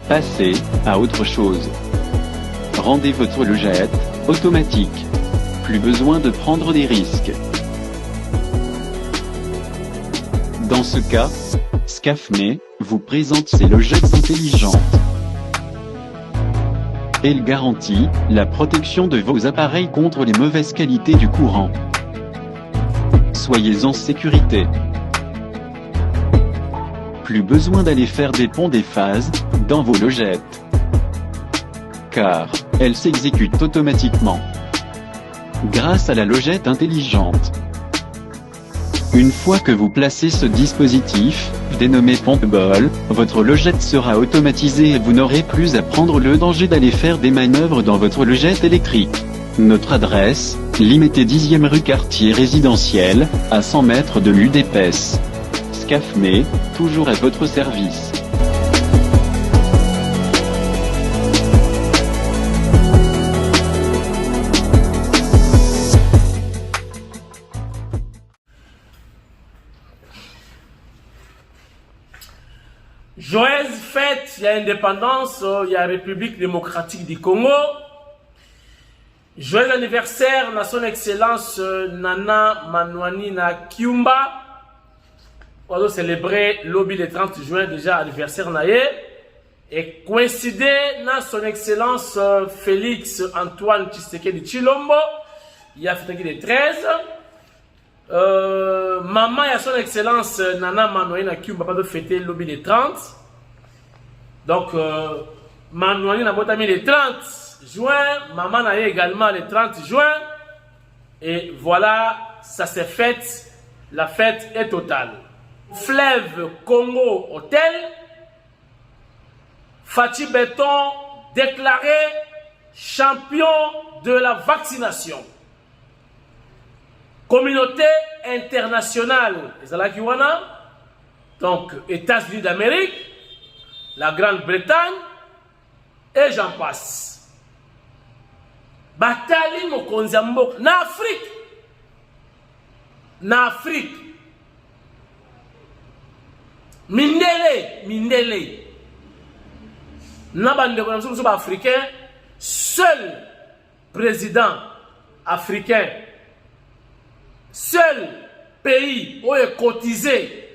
Passez à autre chose. Rendez votre logette automatique. Plus besoin de prendre des risques. Dans ce cas, Scafme vous présente ses logettes intelligentes. Elle garantit la protection de vos appareils contre les mauvaises qualités du courant. Soyez en sécurité. Plus besoin d'aller faire des ponts des phases dans vos logettes, car elles s'exécutent automatiquement grâce à la logette intelligente. Une fois que vous placez ce dispositif, dénommé Pompeball, votre logette sera automatisée et vous n'aurez plus à prendre le danger d'aller faire des manœuvres dans votre logette électrique. Notre adresse, Limité 10e rue quartier résidentiel, à 100 mètres de l'UDPS. Scafme, toujours à votre service. Joyeuse fête, il y a indépendance, il y a République démocratique du Congo. Joyeux anniversaire à son excellence Nana Manouanina Kiumba. On va célébrer lobby le 30 juin déjà anniversaire naïe. Et coïncider na son excellence Félix Antoine Tshisekedi Tshilombo. Il a fêté le 13. Maman et son excellence Nana Manouanina Kiumba va fêter lobby le 30. Donc Manouanina va mis le 30 juin, maman a eu également le 30 juin, et voilà, ça s'est fait, la fête est totale. Fleuve Congo Hôtel, Fatih Béton déclaré champion de la vaccination. Communauté internationale, donc États-Unis d'Amérique, la Grande-Bretagne, et j'en passe. Batali mokonzi ya mboka na Afrique mindele na bandeko na biso ba africain, seul président africain, seul pays où est cotisé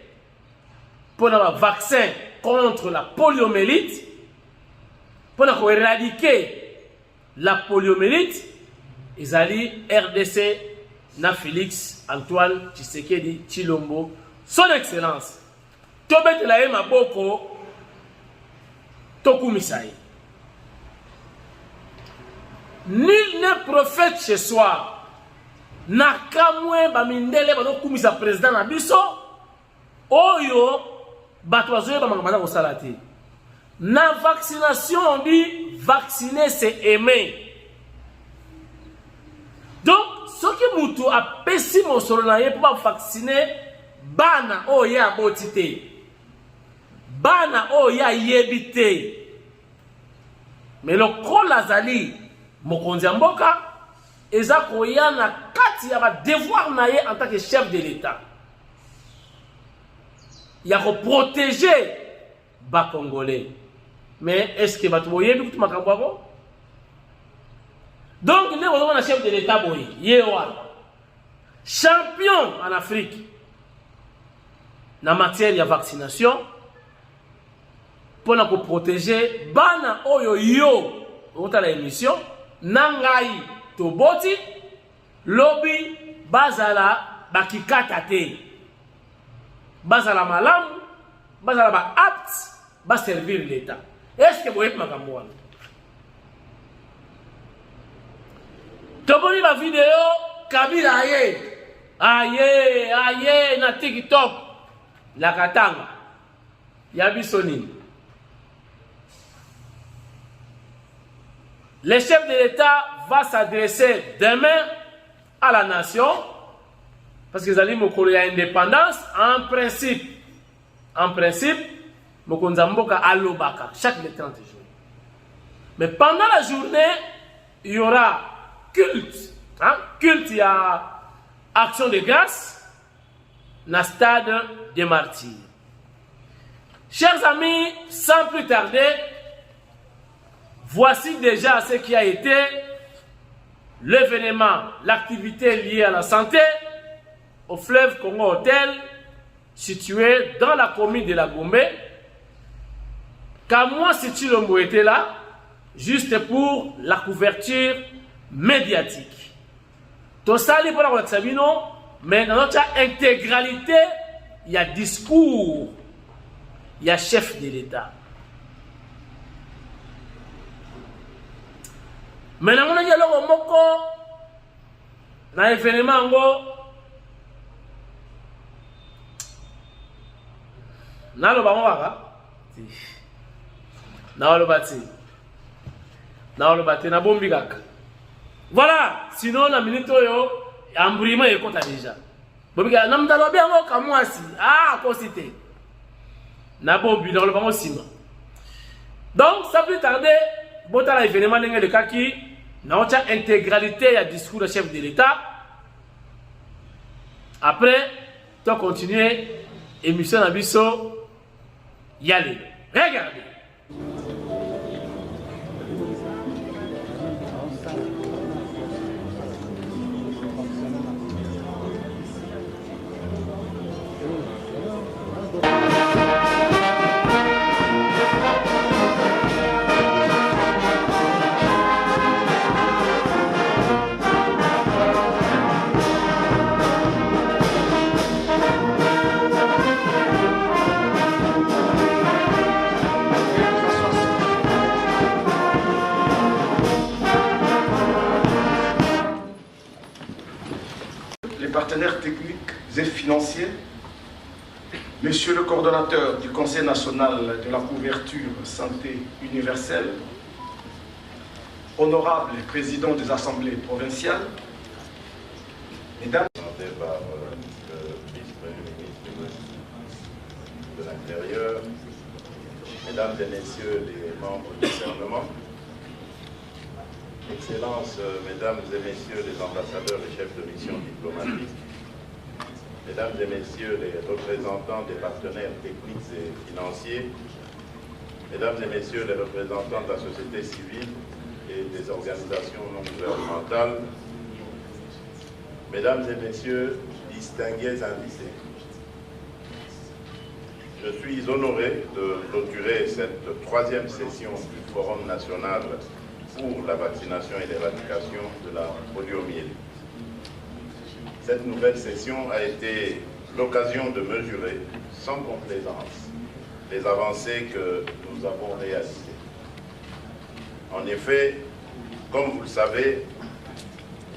pour un vaccin contre la poliomyélite, pour éradiquer la poliomyélite, ils allaient RDC na Félix Antoine Tshisekedi Tshilombo, son excellence. Tobet la yema boko tokumisai. Nul n'est prophète chez soi. Na kamwe ba mindele ba kumisa président na biso. Oyo batwazoye ba mangana ko salati. Na vaccination, on dit vacciner c'est aimer. Donc, ce que Moutou a pessi mon solonaye pour vacciner, bana oya botite, bana oya yebite. Mais le kolazali, mokonzi mboka, eza koya na kati ya ba devoir naye en tant que chef de l'État. Il y a pour protéger ba Congolais. Mais est-ce que vous voyez tout ma kambo? Donc, nous avons un chef de l'État, champion en Afrique, en matière de vaccination, pour nous protéger, bana oyo yo, on a l'émission, nangai toboti, lobby, bazala, bakikatate, bazala malam, bazala ba apte, ba servir l'État. Est-ce que vous voyez ma campagne? Toboni la vidéo, Kabila aye, na TikTok, la katanga, Yabisoni. Le chef de l'État va s'adresser demain à la nation, parce que les Mokolo y a indépendance, en principe, Mokonzamboka Alobaka, chaque les 30 jours. Mais pendant la journée, il y aura culte. Culte, il y a action de grâce, dans le stade des martyrs. Chers amis, sans plus tarder, Voici déjà ce qui a été l'événement, l'activité liée à la santé au fleuve Congo Hôtel, situé dans la commune de la Gombe. Kamwa Sichilombo était là, juste pour la couverture médiatique. Tout ça, il faut la Sabino, mais dans notre intégralité, il y a discours, il y a chef de l'État. Maintenant, on a dit alors au Moko, dans l'événement, dans le Bamouara, dans le bâti, na bombi kaka. Voilà, sinon la minute yo embrouillement est compte déjà. Bombi kaka na mdalo bien ngo kamwasi. Ah, ko cité. Na bombi dans le bango sima. Donc, ça plus tarder, bota l'événement ndenge le kaki, na ocha intégralité ya discours du chef de l'État. Après, tu continuer émission na biso yale. Regardez. Partenaires techniques et financiers, Monsieur le coordonnateur du Conseil national de la couverture santé universelle, honorable président des assemblées provinciales, mesdames, par le vice-premier ministre de l'Intérieur, mesdames et messieurs les membres du gouvernement, Excellences, mesdames et messieurs les ambassadeurs et chefs de mission diplomatique, mesdames et messieurs les représentants des partenaires techniques et financiers, mesdames et messieurs les représentants de la société civile et des organisations non gouvernementales, mesdames et messieurs distingués invités, je suis honoré de clôturer cette troisième session du Forum national pour la vaccination et l'éradication de la poliomyélite. Cette nouvelle session a été l'occasion de mesurer, sans complaisance, les avancées que nous avons réalisées. En effet, comme vous le savez,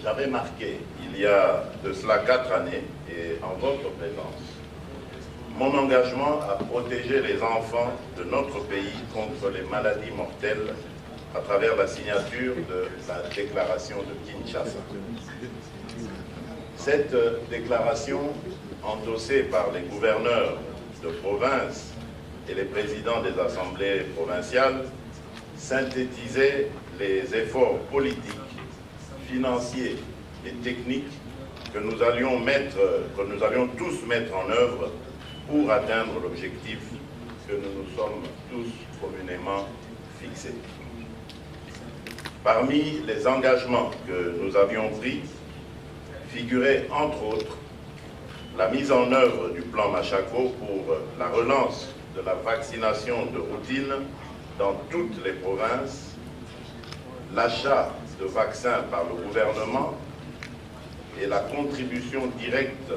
j'avais marqué, il y a de cela 4 années, et en votre présence, mon engagement à protéger les enfants de notre pays contre les maladies mortelles à travers la signature de la déclaration de Kinshasa. Cette déclaration, endossée par les gouverneurs de province et les présidents des assemblées provinciales, synthétisait les efforts politiques, financiers et techniques que nous allions tous mettre en œuvre pour atteindre l'objectif que nous nous sommes tous communément fixés. Parmi les engagements que nous avions pris, figurait entre autres la mise en œuvre du plan Machako pour la relance de la vaccination de routine dans toutes les provinces, l'achat de vaccins par le gouvernement et la contribution directe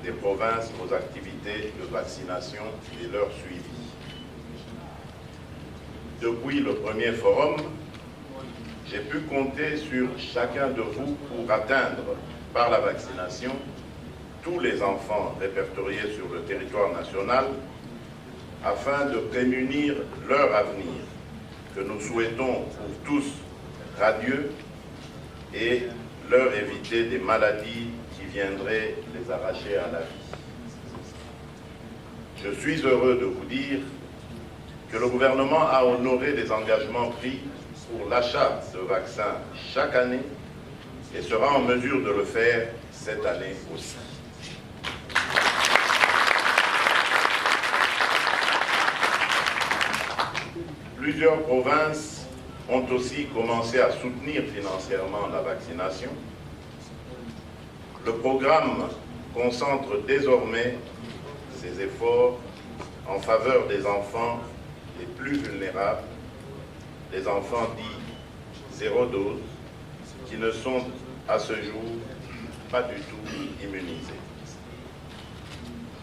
des provinces aux activités de vaccination et leur suivi. Depuis le premier forum, j'ai pu compter sur chacun de vous pour atteindre par la vaccination tous les enfants répertoriés sur le territoire national afin de prémunir leur avenir que nous souhaitons pour tous radieux et leur éviter des maladies qui viendraient les arracher à la vie. Je suis heureux de vous dire que le gouvernement a honoré les engagements pris pour l'achat de vaccins chaque année et sera en mesure de le faire cette année aussi. Plusieurs provinces ont aussi commencé à soutenir financièrement la vaccination. Le programme concentre désormais ses efforts en faveur des enfants les plus vulnérables, les enfants dits zéro dose, qui ne sont à ce jour pas du tout immunisés.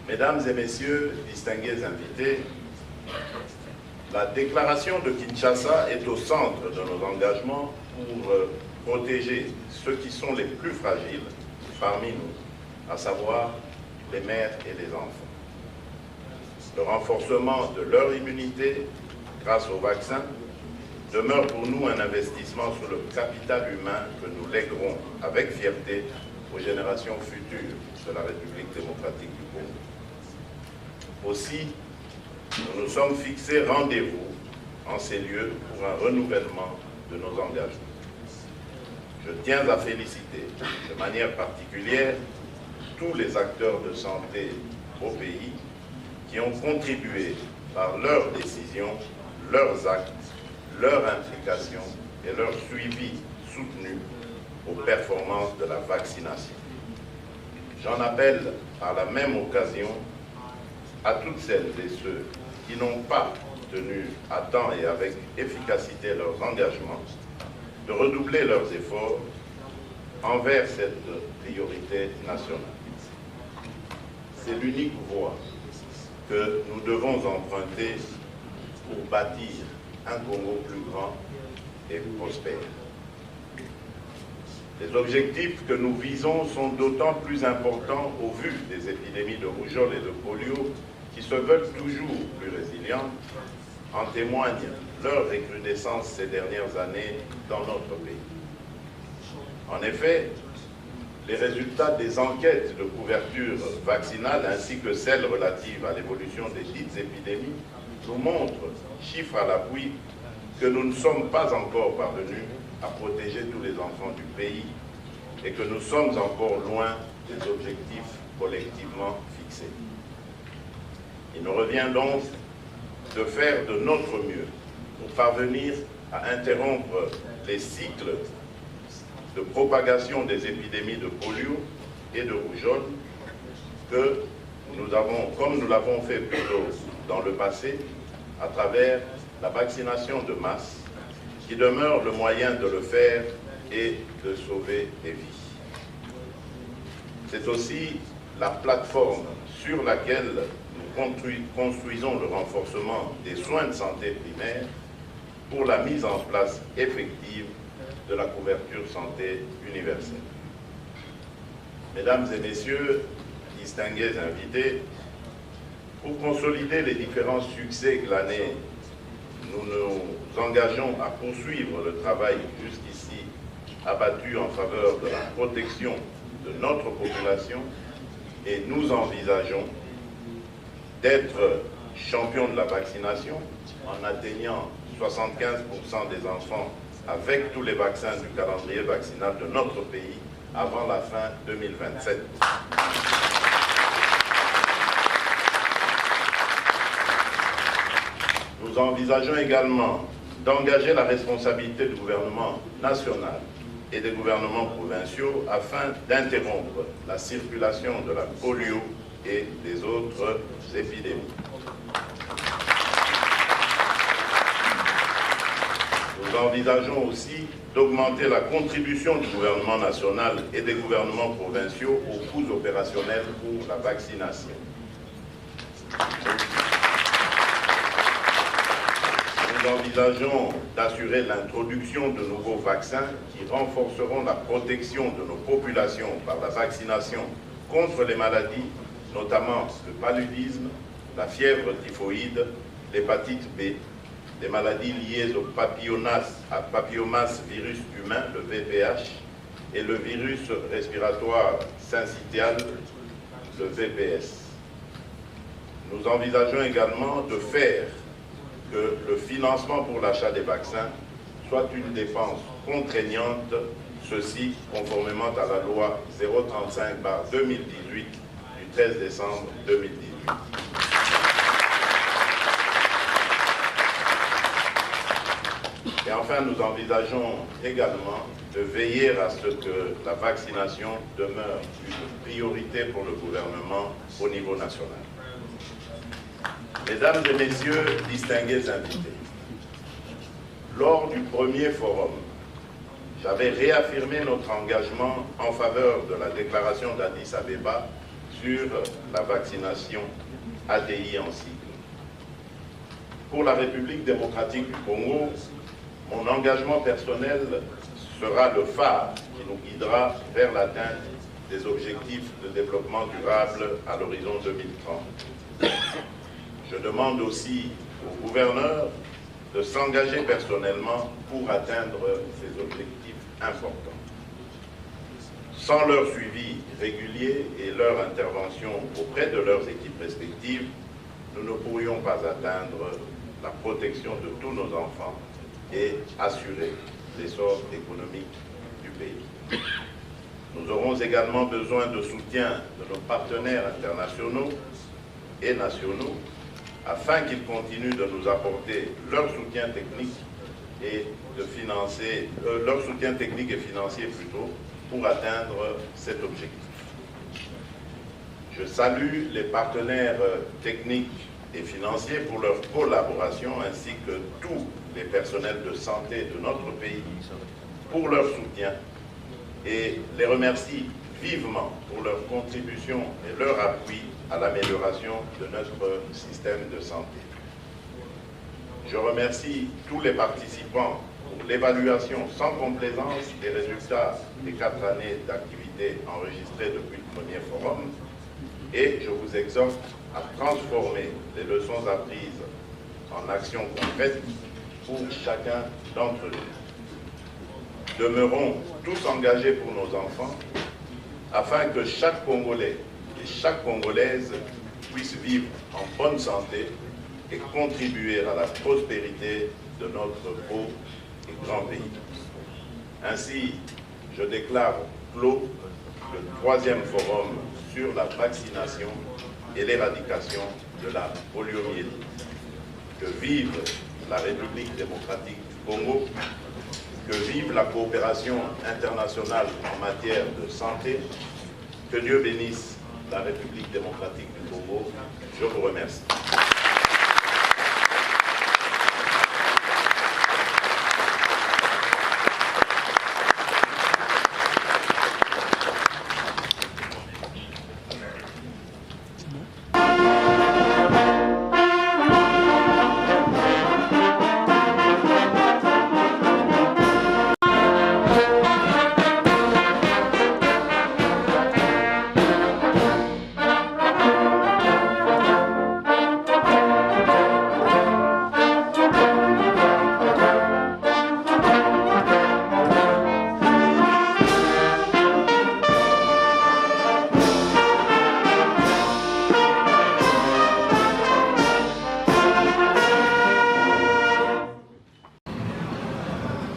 Mesdames et messieurs, distingués invités, la déclaration de Kinshasa est au centre de nos engagements pour protéger ceux qui sont les plus fragiles parmi nous, à savoir les mères et les enfants. Le renforcement de leur immunité grâce au vaccin demeure pour nous un investissement sur le capital humain que nous léguerons avec fierté aux générations futures de la République démocratique du Congo. Aussi, nous nous sommes fixés rendez-vous en ces lieux pour un renouvellement de nos engagements. Je tiens à féliciter de manière particulière tous les acteurs de santé au pays qui ont contribué par leurs décisions, leurs actes, leur implication et leur suivi soutenu aux performances de la vaccination. J'en appelle par la même occasion à toutes celles et ceux qui n'ont pas tenu à temps et avec efficacité leurs engagements, de redoubler leurs efforts envers cette priorité nationale. C'est l'unique voie que nous devons emprunter pour bâtir un Congo plus grand et prospère. Les objectifs que nous visons sont d'autant plus importants au vu des épidémies de rougeole et de polio qui se veulent toujours plus résilientes, en témoigne leur recrudescence ces dernières années dans notre pays. En effet, les résultats des enquêtes de couverture vaccinale ainsi que celles relatives à l'évolution des dites épidémies nous montrent, chiffres à l'appui, que nous ne sommes pas encore parvenus à protéger tous les enfants du pays et que nous sommes encore loin des objectifs collectivement fixés. Il nous revient donc de faire de notre mieux pour parvenir à interrompre les cycles de propagation des épidémies de polio et de rougeole que nous avons, comme nous l'avons fait plutôt dans le passé, à travers la vaccination de masse, qui demeure le moyen de le faire et de sauver des vies. C'est aussi la plateforme sur laquelle nous construisons le renforcement des soins de santé primaires pour la mise en place effective de la couverture santé universelle. Mesdames et messieurs, distingués invités, pour consolider les différents succès glanés, nous nous engageons à poursuivre le travail jusqu'ici abattu en faveur de la protection de notre population et nous envisageons d'être champions de la vaccination en atteignant 75% des enfants avec tous les vaccins du calendrier vaccinal de notre pays avant la fin 2027. Nous envisageons également d'engager la responsabilité du gouvernement national et des gouvernements provinciaux afin d'interrompre la circulation de la polio et des autres épidémies. Nous envisageons aussi d'augmenter la contribution du gouvernement national et des gouvernements provinciaux aux coûts opérationnels pour la vaccination. Nous envisageons d'assurer l'introduction de nouveaux vaccins qui renforceront la protection de nos populations par la vaccination contre les maladies, notamment le paludisme, la fièvre typhoïde, l'hépatite B, des maladies liées au papillomavirus virus humain, le VPH, et le virus respiratoire syncytial, le VPS. Nous envisageons également de faire que le financement pour l'achat des vaccins soit une dépense contraignante, ceci conformément à la loi 035/2018 du 13 décembre 2018. Et enfin, nous envisageons également de veiller à ce que la vaccination demeure une priorité pour le gouvernement au niveau national. Mesdames et messieurs, distingués invités, lors du premier forum, j'avais réaffirmé notre engagement en faveur de la déclaration d'Addis Abeba sur la vaccination ADI en cycle. Pour la République démocratique du Congo, mon engagement personnel sera le phare qui nous guidera vers l'atteinte des objectifs de développement durable à l'horizon 2030. Je demande aussi aux gouverneurs de s'engager personnellement pour atteindre ces objectifs importants. Sans leur suivi régulier et leur intervention auprès de leurs équipes respectives, nous ne pourrions pas atteindre la protection de tous nos enfants et assurer l'essor économique du pays. Nous aurons également besoin de soutien de nos partenaires internationaux et nationaux afin qu'ils continuent de nous apporter leur soutien technique et de financer leur soutien technique et financier plutôt pour atteindre cet objectif. Je salue les partenaires techniques et financiers pour leur collaboration ainsi que tous les personnels de santé de notre pays pour leur soutien et les remercie vivement pour leur contribution et leur appui à l'amélioration de notre système de santé. Je remercie tous les participants pour l'évaluation sans complaisance des résultats des 4 années d'activité enregistrées depuis le premier forum et je vous exhorte à transformer les leçons apprises en actions concrètes pour chacun d'entre nous. Demeurons tous engagés pour nos enfants afin que chaque Congolais et chaque Congolaise puisse vivre en bonne santé et contribuer à la prospérité de notre beau et grand pays. Ainsi, je déclare clos le 3e forum sur la vaccination et l'éradication de la poliomyélite. Que vive la République démocratique du Congo, que vive la coopération internationale en matière de santé, que Dieu bénisse la République démocratique du Congo. Je vous remercie.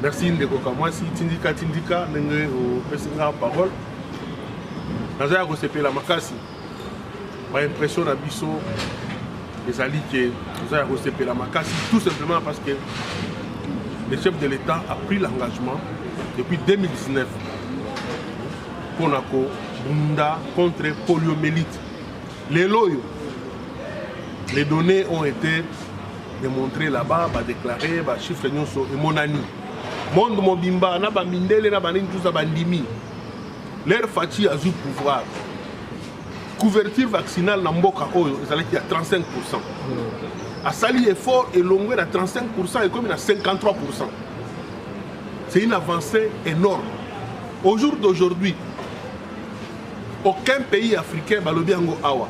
Merci ndeko Kamwasi tindika ndenge opesi nga parole nazaya kosepela makasi ba impression na biso ezali ke nazaya kosepela makasi tout simplement parce que le chef de l'État a pris l'engagement depuis 2019 pour bunda contre poliomyélite. Les données ont été démontrées là-bas, déclarées, chiffres et mon ami. Monde mobimba na ba mindele na banini tout ça bandimi leur fati a eu pouvoir couverture vaccinale na mboka oyo ezalaki à 35%. A sali effort et longueur à 35% et comme à 53%. C'est une avancée énorme. Au jour d'aujourd'hui, aucun pays africain balobiango awa.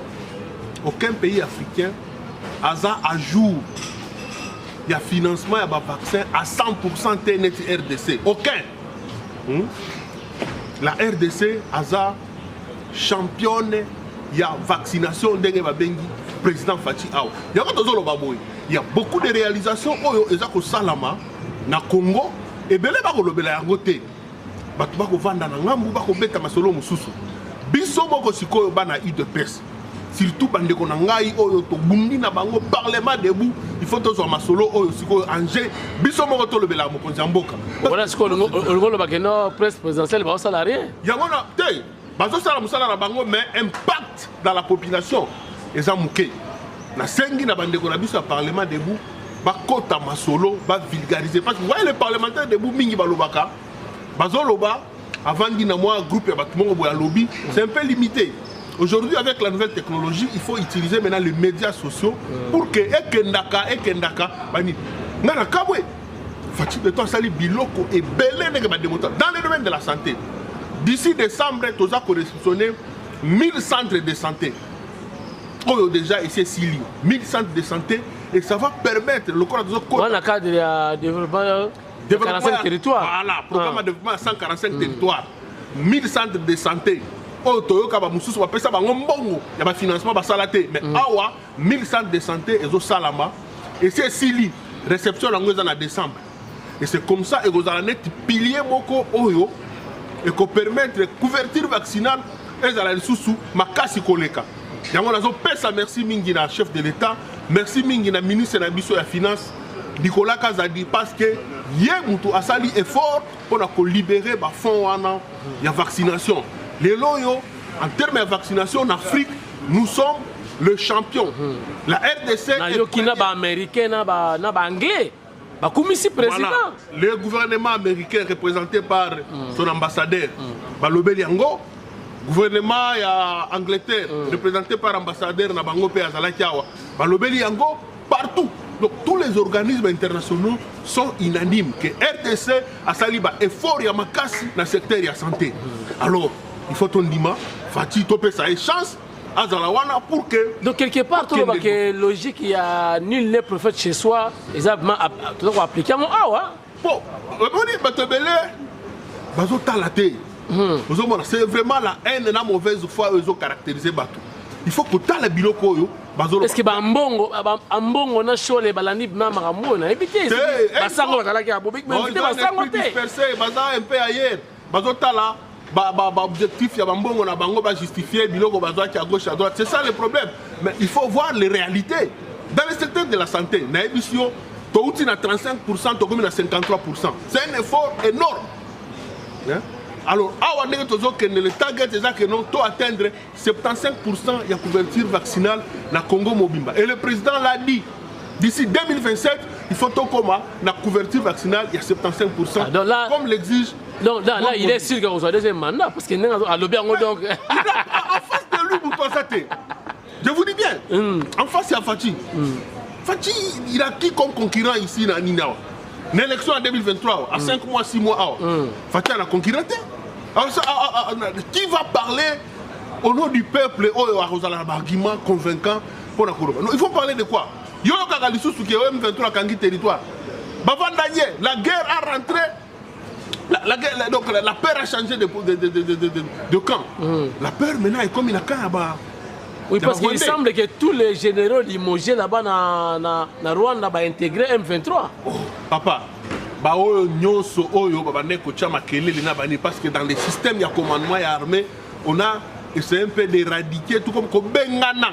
Aucun pays africain a à jour il y a financement, il y a un vaccin à 100% TNT RDC. Aucun. La RDC a championne, il y a vaccination d'Enge Babengi, président Fati Awa. Il y a beaucoup de réalisations au Salama, na Congo, et Belé Bakolobela Yangote. Batu Bako Vanda na Ngambu Bako Beta Masolo Mususu. Biso Moko Sikoyo Bana I de Perse. surtout bandeko na ngai oyo to bundi na bango parlement debout il faut to zo masolo oyo siko Angers biso moko to lobela mokonzi mboka voilà ce que le bageno presse présidentielle ba salarié yango na te bazo sala musala na bango mais impact dans la population eza muke na sengi na bandeko na biso ya parlement debout ba kota masolo ba vulgariser parce que voyez les parlementaires debout mingi balobaka bazo loba avant d'ina moi groupe ya batumongo boya lobby c'est un peu limité. Aujourd'hui, avec la nouvelle technologie, il faut utiliser maintenant les médias sociaux pour que Ekendaka, bani, nana kabwe, Fatih Beton Sali Biloko et Belé dans le domaine de la santé. D'ici décembre, tous a correspondé 1000 centres de santé. Oh, déjà ici, 1000 centres de santé et ça va permettre le corps de notre dans le cadre de développement 145 territoires. Voilà, programme de développement à 145 territoires. 1000 centres de santé. Oh, Toyoka, Moussous, on appelle ça Mbongo. Il y a un financement, mais awa, 1000 centres de santé, et au Salama. Et c'est Sili, réception en décembre. Et c'est comme ça, et vous allez être pilier Moko Oyo, et qu'on permettre couverture vaccinale, et à la sous Makasi Koleka. Il y a un merci Mingina, chef de l'État, merci Mingina, ministre de la Mission et de la Finance, Nicolas Kazadi, parce que hier, Moutou a sali effort pour libérer les fonds de la vaccination. Les loyaux, en termes de vaccination en Afrique, nous sommes le champion. La RDC est américain, anglais. Président. Voilà. Le gouvernement américain représenté par son ambassadeur, Balobeli Yango, gouvernement Angleterre représenté par l'ambassadeur Nabango Pe Azalakiawa, Balobeli Yango, partout. Donc tous les organismes internationaux sont unanimes que RDC a sali effort Yamakasi dans le secteur de la santé. Alors, il faut qu'on dise, Fatih Topé, ça a chance à Zalawana pour que. Donc, quelque part, tout le est logique, il y a nul n'est prophète chez soi, exactement, tout le monde appliqué à mon awa. Bon, c'est vraiment la haine et la mauvaise foi qu'ils ont caractérisé Batou. Il faut que tu aies le biloko. Est-ce que Ambongo na show les balanib na maramona éviter basango bakalaki a bobik mais basango te dispersé baza un peu ailleurs bazotala objectif ya bambongo na bango ba justifier biloko bazwa ki à gauche à droite c'est ça le problème mais il faut voir les réalités dans le secteur de la santé na ebisio to uti na 35% to comme na 53% c'est un effort énorme hein? Alors, le target est que nous devons atteindre 75% de la couverture vaccinale dans le Congo Mobimba. Et le président l'a dit, d'ici 2027, il faut que la couverture vaccinale il y a 75%, comme l'exige. Donc là, il est sûr que vous avez deuxième mandat, parce qu'il est à l'objet donc. En face de lui, vous constatez. Je vous dis bien, en face, il y a Fatih. Fatih, il a qui comme concurrent ici dans Ninawa? L'élection en 2023, à 5 mois, 6 mois, Fatih a concurrenté. Qui va parler au nom du peuple, un argument convaincant pour la Kourouba? Il faut parler de quoi? Yo Kagalisou qui est M23 Kangi territoire. La guerre a rentré. Donc la peur a changé de camp. La peur maintenant est comme une camp. Oui, parce qu'il semble que tous les généraux limogés là-bas dans Rwanda vont intégrer M23. Oh, papa, parce que dans le système de commandement et armée, on a essayé un peu d'éradiquer tout comme Bengana.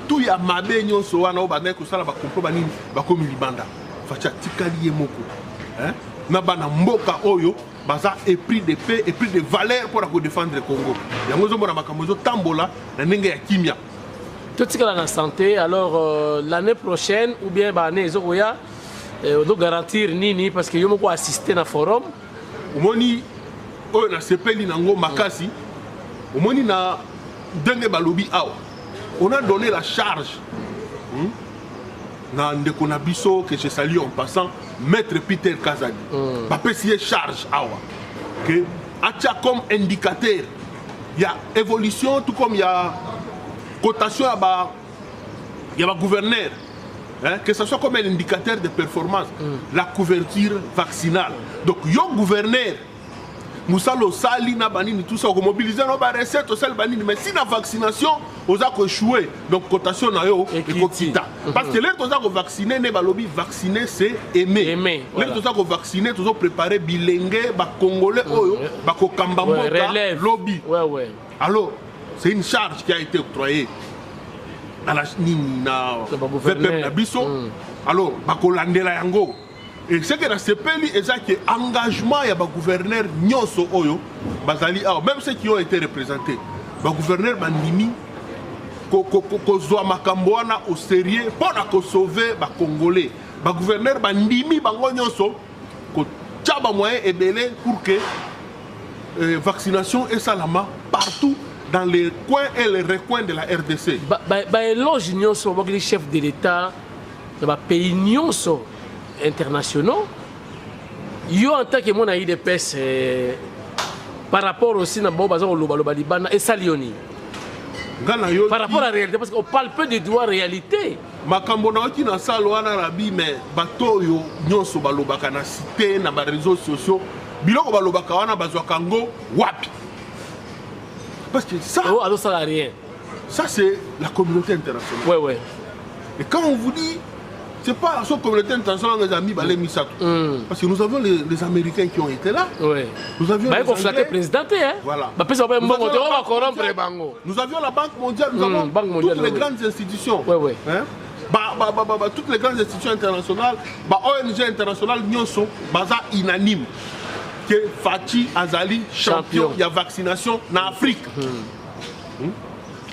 Tout y a mabé nyonso wana obane ko sala ba komplo banini ba komi libanda. Facha tikali yemoko. Na bana mboka oyo baza épris de paix et pris de valeur pour défendre le Congo. Yango zo mona makambo tambola na ndenge ya kimia. Tout ce que la santé alors l'année prochaine ou bien ba année zoya on doit garantir nini parce que yo moko assister na forum. Omoni oyo na sepeli nango makasi. Omoni na ndenge balobi awa. On a donné la charge dans Ndeko Nabiso que je salue en passant, Maître Peter Kazadi. Parce qu'il y a charge que comme indicateur, il y a évolution tout comme il y a cotation il y a gouverneur. Que ce soit comme un indicateur de performance, la couverture vaccinale. Donc, il y a un gouverneur. Moussalo Sali na banini tout ça on mobiliser nos recettes au sel banini mais si la vaccination aux a échoué donc cotation na yo et kita parce que les tous a vacciner ne balobi vacciner c'est aimer les tous a vacciner tous préparer bilingue ba congolais oyo ba ko kambamboka lobby alors c'est une charge qui a été octroyée à la VPM Nabiso. Alors, bakolandela yango. Et ce que na sepeli c'est engagement ya ba gouverneur nyonso oyo bazali même ceux qui ont été représentés. Ba gouverneur bandimi kozwa makambo wana au sérieux pour sauver ba Congolais. Ba gouverneur bandimi bango nyonso ko tchaba moyen ebele pour que vaccination et salama partout dans les coins et les recoins de la RDC. Éloge nyonso le chef de l'État dans les pays nyonso internationaux. Yo en tant que mon IDPS par rapport aussi à Libana et Salioni. Par rapport à la réalité, parce qu'on parle peu de droits réalité. Makambo na ki na salwana rabi mais bato yo nyonso balobaka na cité na ba réseaux sociaux biloko balobaka wana bazwa kango wapi. Parce que ça ça n'a rien. Ça c'est la communauté internationale. Ouais ouais. Et quand on vous dit c'est pas la communauté internationale les amis balé misato. Parce que nous avions les Américains qui ont été là. Ouais. Nous avions les président hein. Voilà. Nous avions la Banque mondiale, nous avons toutes les grandes institutions. Ouais ouais. Hein? Toutes les grandes institutions internationales, ONG internationales, nous sommes unanimes que Fati Azali champion, il y a vaccination en Afrique.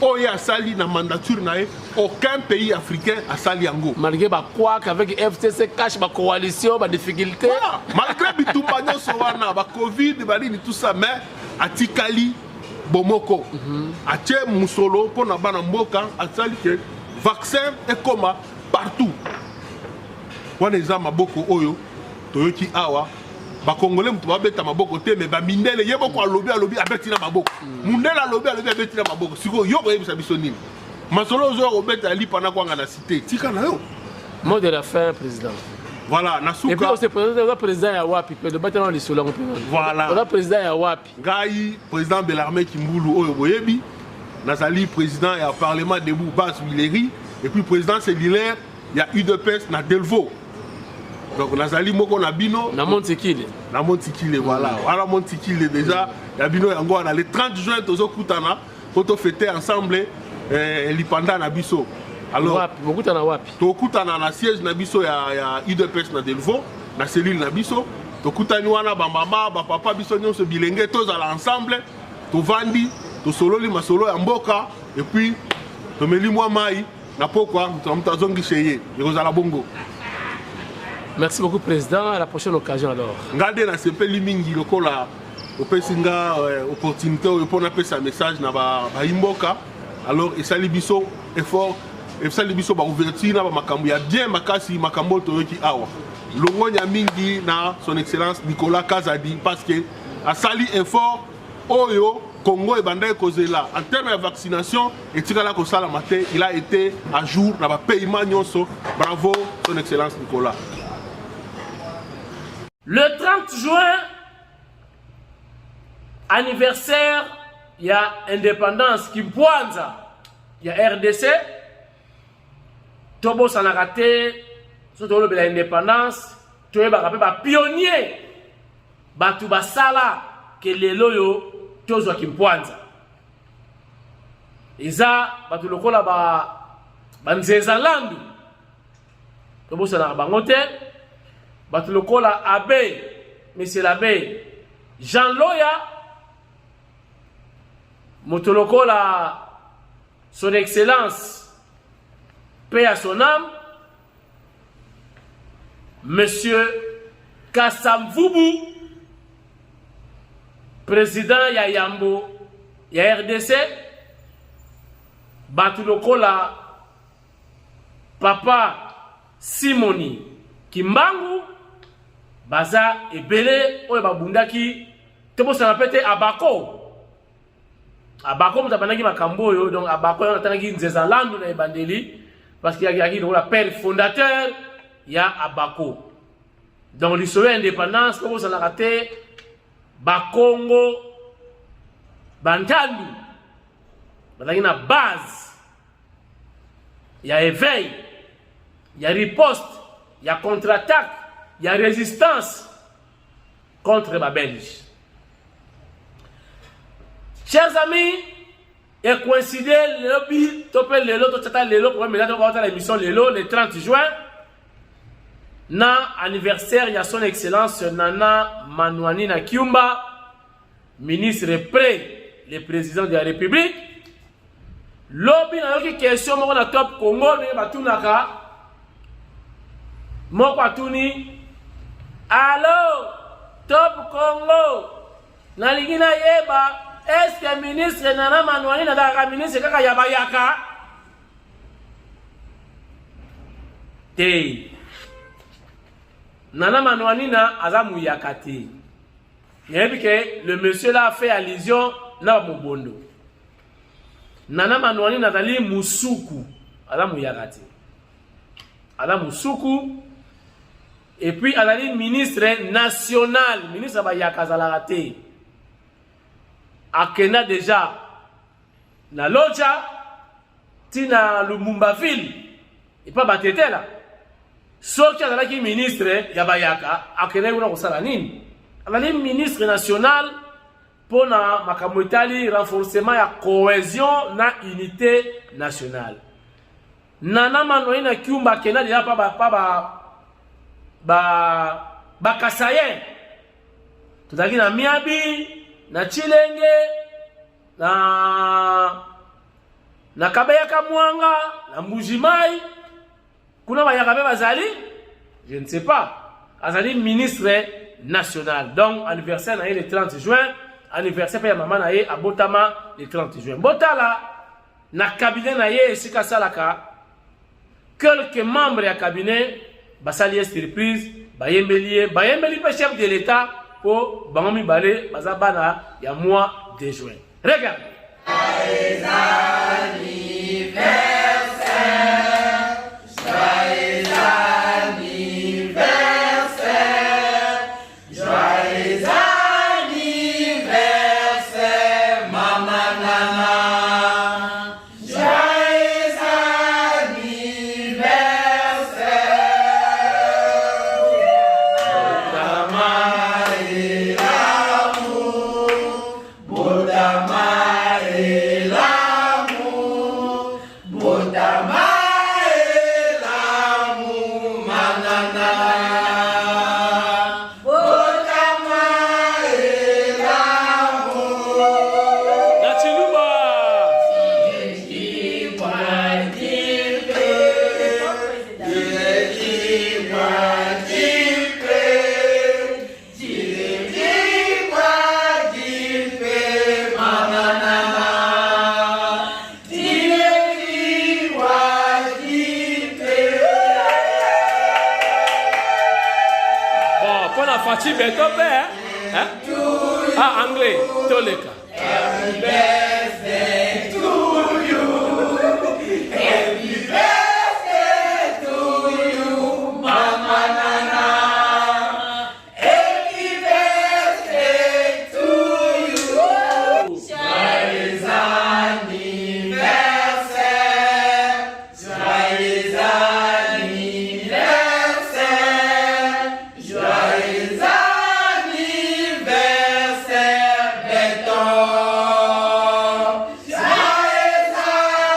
Oya Sali na mandature nae, aucun pays africain a sali yango. Malgré quoi qu'avec FTC cache ma coalition, ma difficulté. Voilà. Malgré bitumba nyonso wana, ba Covid, tout ça, mais atikali bomoko. Atie musolo pour na bana mboka, atali que vaccin est comme partout. Wana eza maboko oyo, toyoki awa. Ba Congolais mutu babeta maboko te mais ba mindele yeboko alobi abeti na maboko. Mundela alobi abeti na maboko. Siko yo ko yebisa biso nini. Masolo zo obeta ali pana kwanga na cité. Tika na yo. Mot de la fin président. Voilà, Nasuka. Et puis on se présente le président ya wapi, le bâtiment les sola on peut. Voilà. Le président ya wapi. Ngai président de l'armée Kimbulu oyo boyebi. Nazali président ya parlement debout base Mileri et puis président c'est Liller, il y a UDPS na Delvaux. Donc Nazali moko na bino na Montikile. Na Montikile voilà. Voilà Montikile déjà. Ya bino yango na le 30 juin tozo kutana pour fêter ensemble l'ipanda na biso. Alors wapi, bokutana wapi? To kutana na siège na biso ya UDPS na Delvaux, na cellule na biso. To kutani wana ba mama, ba papa biso nyonso bilenge tozala ensemble. To vandi, to sololi masolo ya mboka et puis to meli mwa mai na pokwa mutazongi cheye. Yozala bongo. Merci beaucoup, Président. À la prochaine occasion, alors. Regardez, na sepe limingi lokola opesinga opportunité pour na pesa message na ba imboka. Alors esali biso effort, esali biso ba ouverture na ba makambo ya bien makasi makambo toyoki awa. Longonya mingi na son excellence Nicolas Kazadi parce que asali effort oyo Congo et Bandai Kozela en termes de vaccination et tikala ko sala matin, il a été à jour na ba paiement nyonso. Bravo son excellence Nicolas. Le 30 juin, anniversaire, il y a indépendance qui pointe. Il y a RDC. Tobo s'en a raté. Surtout l'indépendance. Tu es un pionnier. Batouba Sala, que les loyaux, tous qui pointe. Et ça, Batou le cola Banzezalandu. Tobo s'en a raté. Batulokola Abbé, Monsieur l'abbé Jean Loya, Motolokola son excellence, paix à son âme, Monsieur Kassamvubu, président Yayambo, ya RDC, Batulokola Papa Simoni Kimbangu, Baza ebele oyo babundaki tebo ça répète Abako. Abako mutabanaki makambo oyo donc Abako on atanaki Nzezalandu na ebandeli parce qu'il y a le père fondateur ya Abako. Donc l'histoire indépendance tebo ça raté Bakongo Bantandu. Bazaki na base. Il y a éveil, il y a riposte, il y a contre-attaque. Il y a résistance contre les Belges. Chers amis, Et coïncider le lobby, topé le lot, pour l'émission le 30 juin. Na anniversaire, il y a son excellence Nana Manuanina Kiumba, ministre près le président de la République. Lobby na yoki question moko na top Congo ne batunaka. Moko atuni. Allo, top Congo. Na lingina yeba. Est-ce que le ministre Nana Manuani n'a ministre kaka yabayaka? Te. Nana Manuani na azamu yakati. Que le monsieur là a fait allusion na Mobondo. Nana Manuani na dali musuku azamu yakati. Azamu musuku et puis adali ministre national, ministre bayaka zalagate. Akena déjà na Loja tina Lumumba ville et pas batete là soki azalaki ministre ya bayaka akena kuna kosala nini azali ministre national pona makambo etali renforcement ya cohésion na unité nationale. Nana Manuanina Kiumba akena déjà ba kasayen tozalaki na Miabi na Chilenge na Kabayaka Mwanga na Mbujimai kuna bayaka bazali je ne sais pas azali ministre national. Donc anniversaire na le 30 juin, anniversaire pa ya maman na ye abotama le 30 juin. Botala na cabinet na ye esika salaka quelques membres ya cabinet basali surprise bayembeli pe chef de l'état pour Bangomi Balé, Bazabana, il y a mois de juin. Regardez. Joyeux anniversaire, joyeux anniversaire, joyeux anniversaire, Maman Nana. Joyeux Fachi beto pe, hein? Ah, anglais, toleka. Happy birthday to you. Happy birthday to you, Mama Nana. Happy birthday to you. Joyeux anniversaire. Joyeux anniversaire. Joyeux anniversaire, Béton. Joyeux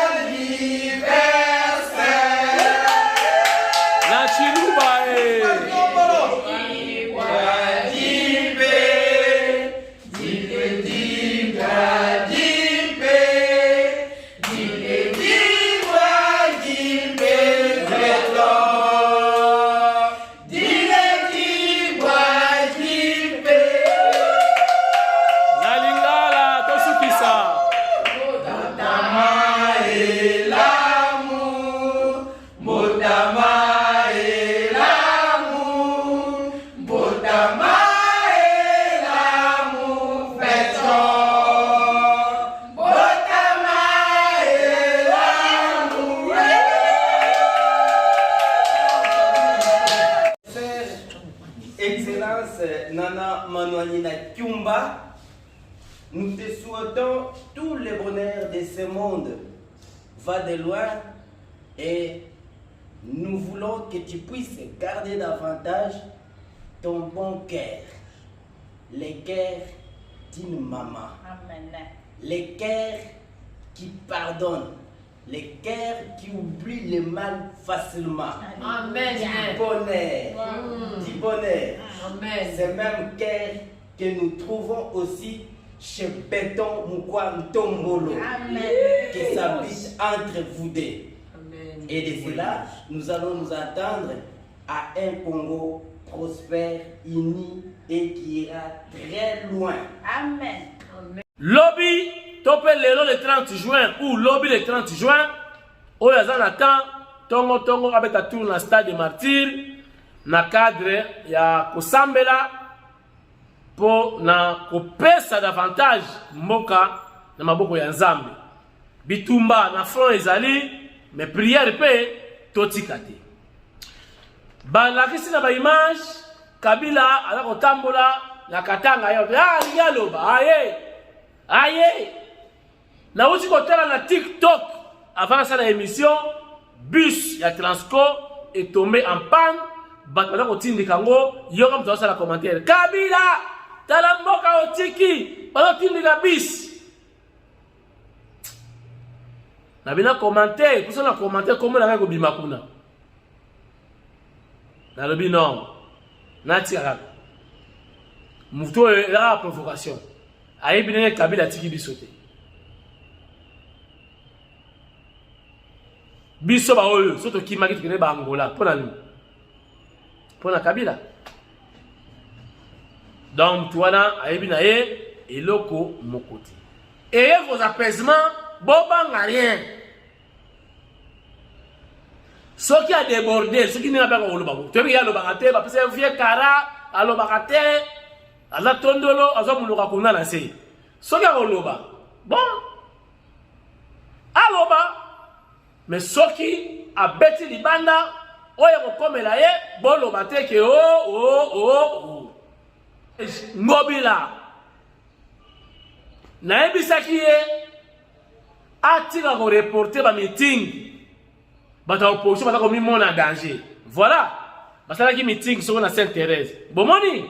anniversaire. La Chiluba La Lingala, Tosukisa. Excellence Nana Manuanina Kiumba, nous te souhaitons tout le bonheur de ce monde. Va de loin et nous voulons que tu puisses garder davantage ton bon cœur, le cœur d'une maman, Amen. le cœur qui pardonne, le cœur qui oublie le mal facilement. Amen. Du bonheur. Du bonheur. Amen. Ce même cœur que nous trouvons aussi chez Béton Moukwa Ntombolo, qui s'habite entre vous deux. Amen. Et de cela, nous allons nous attendre à un Congo prospère, uni et qui ira très loin. Amen. Amen. Lobby, topé lelo le 30 juin ou lobby le 30 juin, oyo aza na temps, tongo avec ta tour na stade de martyr, na cadre ya kosambela, po na kopesa davantage mboka na maboko ya Nzambe. Bitumba na front ezali, mais prière pe totika te. Balakisi na ba image, Kabila ala kotambola na Katanga yo. Yaloba, aye. Na uti kotala na TikTok avant ça l'émission, bus ya Transco est tombé en panne. Batala kotindi kango, yo comme ça la commentaire. Kabila tala mboka otiki, balo tindika bis. Na bina commenter, pour ça na commenter comment na ko bima kuna. Na lobi non. Nati arabe. Mouto la provocation. Aye bine Kabila tiki bisote. Biso ba oyo, soto ki maki tukene ba Angola, pona ni. Pona Kabila. Donc tuana aye bina ye eloko mokoti. Et vos apaisements, boba rien. Ce qui a débordé, ce qui n'a pas eu tu vois, le bagaté, parce que vieux cara, alo bagaté, ala tondolo, azo muluka kuna na sei. Ce qui a eu bon, aloba, mais ce qui a bêti libanda, oye comme la ye, bon lo bate que oh. Ngobila. Na ebisa ki ye, atira ko reporter ba meeting. Bata opposition bata komi mon en danger. Voilà. Basala ki meeting sur la Sainte-Thérèse. Bomoni.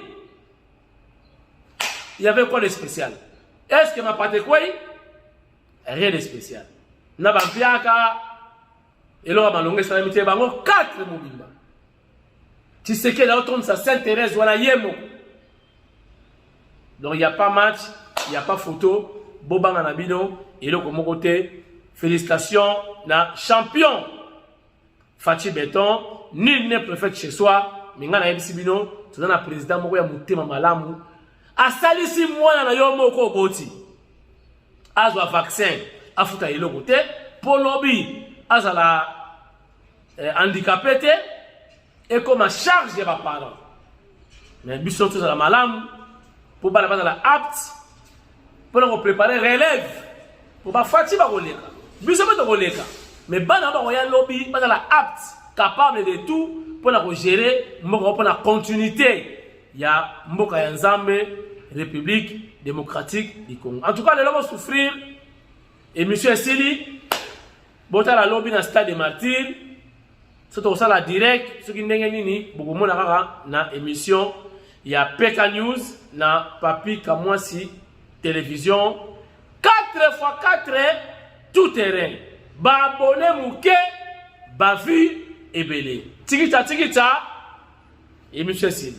Il y avait quoi de spécial? Est-ce que ma pate quoi? Rien de spécial. Na ba piaka elo ba longue sa mité bango 4 mobimba. Tu sais que là autour sa Sainte-Thérèse voilà yemo. Donc il n'y a pas match, il n'y a pas photo. Bobanga na bino elo ko côté. Félicitations na champion. Fachi Béton, nul n'est prophète chez soi, mais ngana yebisi bino, tu na président moko ya mutema malamu. Asalisi mwana na yo moko boti. Azwa vaccin, afuta yelo côté, polobi, azala handicapé te, et comme charge de ba parents. Mais biso tous la malamu, pour ba la apte, pour nous préparer relève, pour ba Fachi ba koleka. Biso ba koleka. Mais bana ba royal lobby pas la apte capable de tout pour la gérer mboka pour la continuité ya mboka ya Nzambe République démocratique du Congo. En tout cas les gens vont souffrir et monsieur Sili bota la lobby na stade de martyr surtout ça la direct ce qui ndenge nini beaucoup mona kaka na émission ya PK News na Papi Kamwasi télévision 4x4 tout terrain. Ba abonné mouké, ba vu et belé. Tikita, et monsieur Sil.